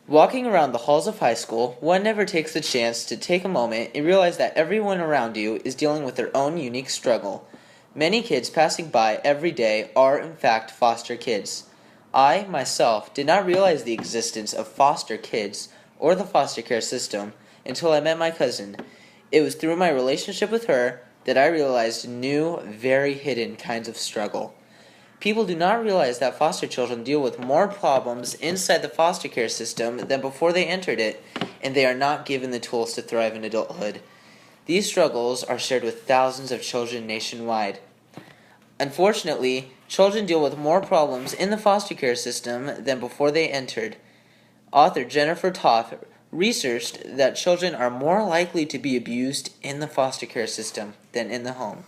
Walking around the halls of high school, one never takes the chance to take a moment and realize that everyone around you is dealing with their own unique struggle. Many kids passing by every day are, in fact, foster kids. I, myself, did not realize the existence of foster kids or the foster care system until I met my cousin. It was through my relationship with her that I realized new, very hidden kinds of struggle. People do not realize that foster children deal with more problems inside the foster care system than before they entered it, and they are not given the tools to thrive in adulthood. These struggles are shared with thousands of children nationwide. Unfortunately, children deal with more problems in the foster care system than before they entered. Author Jennifer Toth researched that children are more likely to be abused in the foster care system than in the home.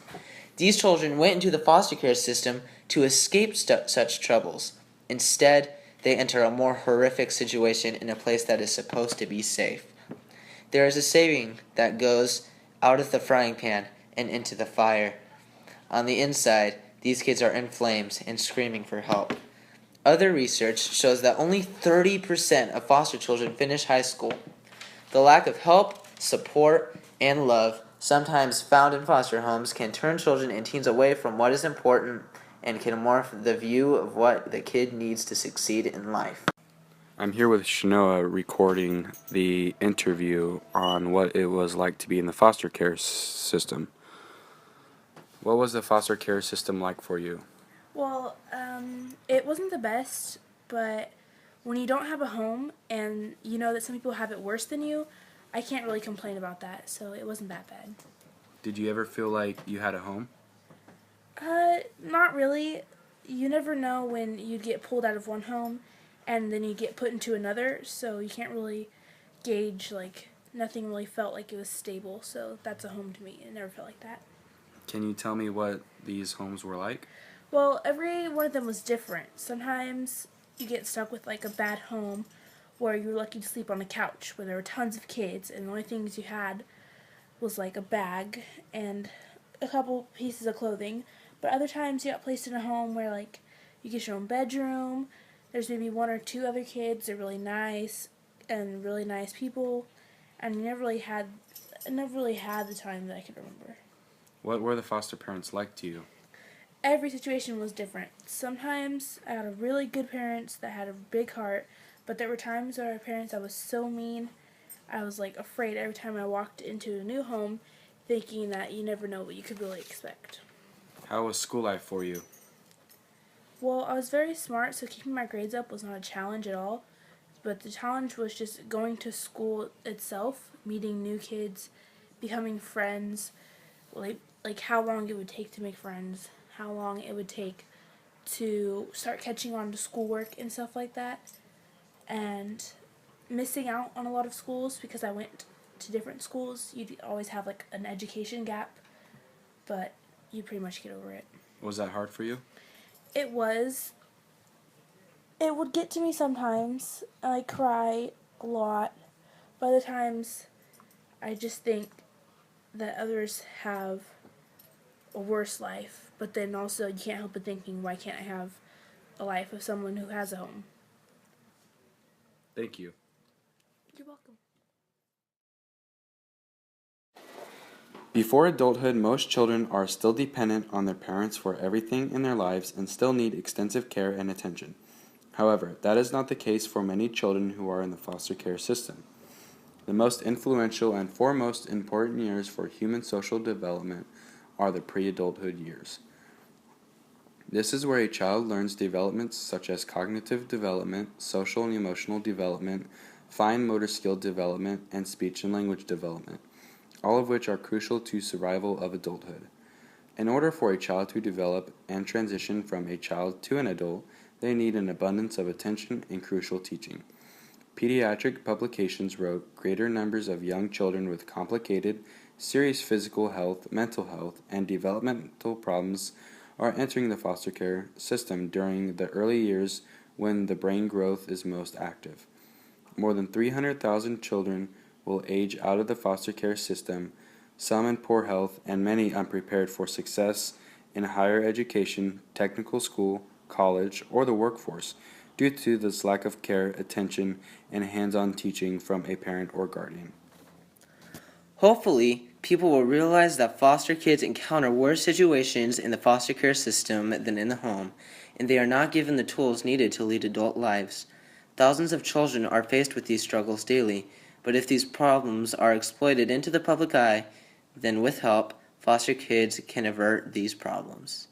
These children went into the foster care system to escape such troubles. Instead, they enter a more horrific situation in a place that is supposed to be safe. There is a saying that goes out of the frying pan and into the fire. On the inside, these kids are in flames and screaming for help. Other research shows that only 30% of foster children finish high school. The lack of help, support, and love sometimes found in foster homes can turn children and teens away from what is important and can morph the view of what the kid needs to succeed in life. I'm here with Shanoa recording the interview on what it was like to be in the foster care system. What was the foster care system like for you? Well, it wasn't the best, but when you don't have a home and you know that some people have it worse than you, I can't really complain about that, so it wasn't that bad. Did you ever feel like you had a home? Not really. You never know when you'd get pulled out of one home and then you get put into another, so you can't really gauge, nothing really felt like it was stable, so that's a home to me. It never felt like that. Can you tell me what these homes were like? Well, every one of them was different. Sometimes you get stuck with a bad home where you were lucky to sleep on a couch where there were tons of kids and the only things you had was a bag and a couple pieces of clothing. But other times you got placed in a home where you get your own bedroom. There's maybe one or two other kids. They're really nice and really nice people, and you never really had the time that I could remember. What were the foster parents like to you? Every situation was different. Sometimes I had a really good parents that had a big heart, but there were times where our parents that was so mean, I was afraid every time I walked into a new home, thinking that you never know what you could really expect. How was school life for you? Well, I was very smart, so keeping my grades up was not a challenge at all, but the challenge was just going to school itself, meeting new kids, becoming friends, how long it would take to make friends, how long it would take to start catching on to schoolwork and stuff like that, and missing out on a lot of schools because I went to different schools. You'd always have an education gap, but you pretty much get over it. Was that hard for you? It was. It would get to me sometimes, and I cry a lot. By the times, I just think that others have a worse life, but then also you can't help but thinking, why can't I have a life of someone who has a home? Thank you. You're welcome. Before adulthood, most children are still dependent on their parents for everything in their lives and still need extensive care and attention. However, that is not the case for many children who are in the foster care system. The most influential and foremost important years for human social development are the pre-adulthood years. This is where a child learns developments such as cognitive development, social and emotional development, fine motor skill development, and speech and language development, all of which are crucial to survival of adulthood. In order for a child to develop and transition from a child to an adult, they need an abundance of attention and crucial teaching. Pediatric publications wrote greater numbers of young children with complicated, serious physical health, mental health, and developmental problems are entering the foster care system during the early years when the brain growth is most active. More than 300,000 children will age out of the foster care system, some in poor health and many unprepared for success in higher education, technical school, college, or the workforce, due to this lack of care, attention, and hands-on teaching from a parent or guardian. Hopefully, people will realize that foster kids encounter worse situations in the foster care system than in the home, and they are not given the tools needed to lead adult lives. Thousands of children are faced with these struggles daily, but if these problems are exploited into the public eye, then with help, foster kids can avert these problems.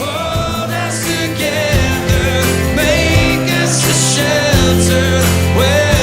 Hold us together, make us a shelter.